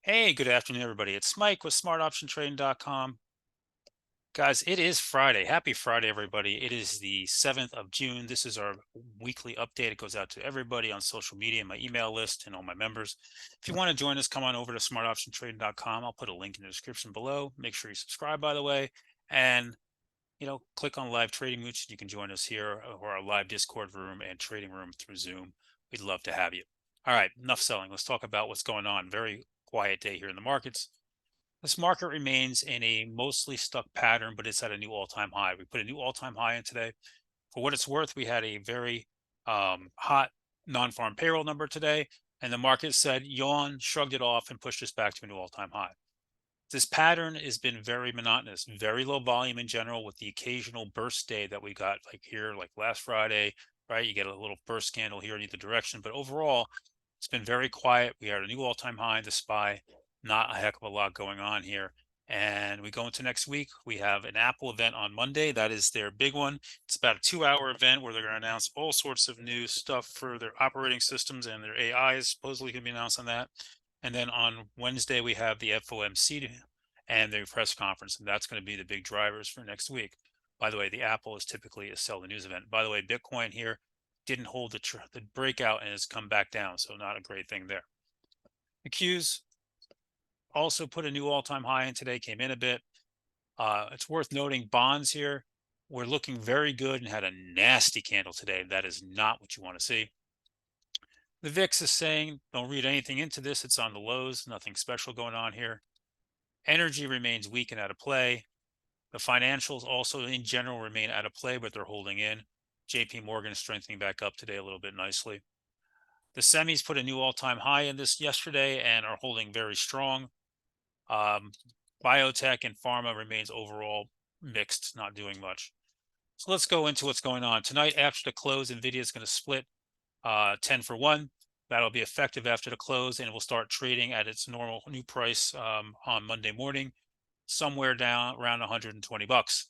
Hey, good afternoon, everybody. It's Mike with smartoptiontrading.com. Guys, it is Friday. Happy Friday, everybody. It is the 7th of June. This is our weekly update. It goes out to everybody on social media, my email list, and all my members. If you want to join us, come on over to smartoptiontrading.com. I'll put a link in the description below. Make sure you subscribe, by the way. And, click on live trading mooch. You can join us here or our live Discord room and trading room through Zoom. We'd love to have you. All right, enough selling. Let's talk about what's going on. Very quiet day here in the markets. This market remains in a mostly stuck pattern, but it's at a new all-time high. We put a new all-time high in today. For what it's worth, we had a very hot non-farm payroll number today, and the market said yawn, shrugged it off, and pushed us back to a new all-time high. This pattern has been very monotonous, very low volume in general, with the occasional burst day that we got, like here, like last Friday, right? You get a little burst candle here in either direction, but overall, it's been very quiet. We are at a new all-time high in the SPY. Not a heck of a lot going on here. And we go into next week. We have an Apple event on Monday. That is their big one. It's about a 2-hour event where they're going to announce all sorts of new stuff for their operating systems, and their AI is supposedly going to be announced on that. And then on Wednesday, we have the FOMC and the press conference, and that's going to be the big drivers for next week. By the way, the Apple is typically a sell the news event. By the way, Bitcoin here didn't hold the breakout and has come back down, so not a great thing there. The Qs also put a new all-time high in today, came in a bit. It's worth noting bonds here were looking very good and had a nasty candle today. That is not what you want to see. The VIX is saying, don't read anything into this. It's on the lows, nothing special going on here. Energy remains weak and out of play. The financials also in general remain out of play, but they're holding in. JP Morgan is strengthening back up today a little bit nicely. The semis put a new all-time high in this yesterday and are holding very strong. Biotech and pharma remains overall mixed, not doing much. So let's go into what's going on. Tonight after the close, NVIDIA is going to split 10 for 1. That'll be effective after the close, and it will start trading at its normal new price on Monday morning, somewhere down around 120 bucks.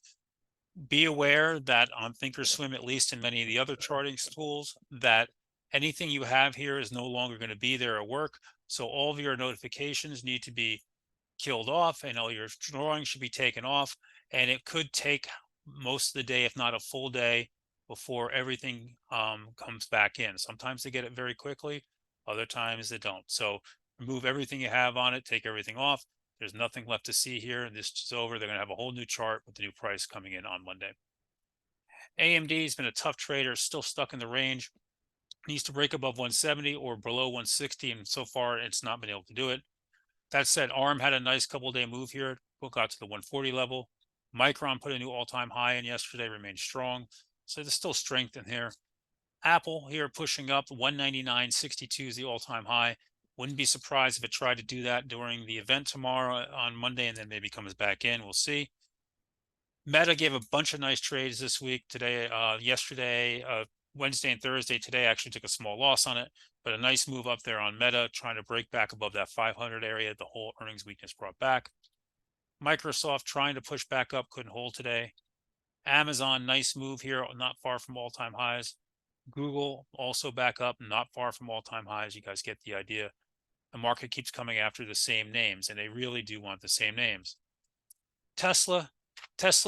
Be aware that on Thinkorswim, at least in many of the other charting tools, that anything you have here is no longer going to be there at work. So all of your notifications need to be killed off, and all your drawing should be taken off. And it could take most of the day, if not a full day, before everything comes back in. Sometimes they get it very quickly, other times they don't. So remove everything you have on it, take everything off. There's nothing left to see here. This is over. They're going to have a whole new chart with the new price coming in on Monday. AMD has been a tough trader, still stuck in the range. Needs to break above 170 or below 160, and so far it's not been able to do it. That said, ARM had a nice couple-day move here. Got to the 140 level. Micron put a new all-time high in yesterday, remains strong. So there's still strength in here. Apple here pushing up 199.62 is the all-time high. Wouldn't be surprised if it tried to do that during the event tomorrow on Monday and then maybe comes back in. We'll see. Meta gave a bunch of nice trades this week. Today, yesterday, Wednesday and Thursday. Today actually took a small loss on it, but a nice move up there on Meta, trying to break back above that 500 area. The whole earnings weakness brought back. Microsoft trying to push back up, couldn't hold today. Amazon, nice move here, not far from all-time highs. Google also back up, not far from all-time highs. You guys get the idea. The market keeps coming after the same names, and they really do want the same names. Tesla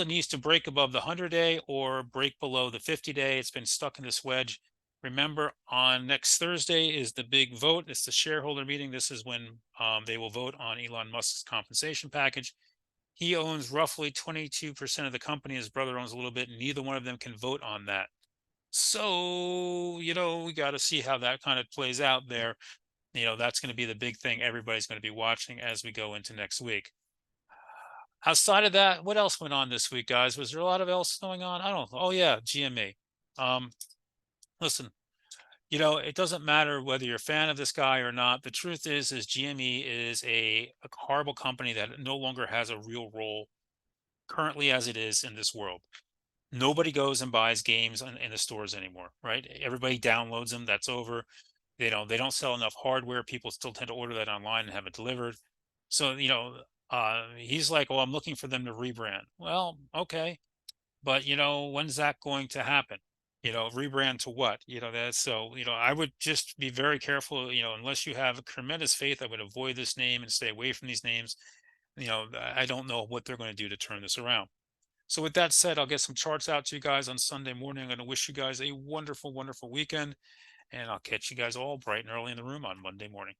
needs to break above the 100-day or break below the 50-day. It's been stuck in this wedge. Remember, on next Thursday is the big vote. It's the shareholder meeting. This is when they will vote on Elon Musk's compensation package. He owns roughly 22% of the company. His brother owns a little bit. Neither one of them can vote on that. So, we got to see how that kind of plays out there. That's going to be the big thing everybody's going to be watching as we go into next week. Outside of that, what else went on this week, guys? Was there a lot of else going on? I don't know. Oh, yeah, GME. Listen, it doesn't matter whether you're a fan of this guy or not. The truth is GME is a horrible company that no longer has a real role currently as it is in this world. Nobody goes and buys games in the stores anymore, right? Everybody downloads them. That's over. They don't sell enough hardware. People still tend to order that online and have it delivered. So, he's like, oh, I'm looking for them to rebrand. Well, okay. But, when's that going to happen? rebrand to what? That's so, I would just be very careful, unless you have a tremendous faith, I would avoid this name and stay away from these names. I don't know what they're going to do to turn this around. So with that said, I'll get some charts out to you guys on Sunday morning. I'm going to wish you guys a wonderful, wonderful weekend, and I'll catch you guys all bright and early in the room on Monday morning.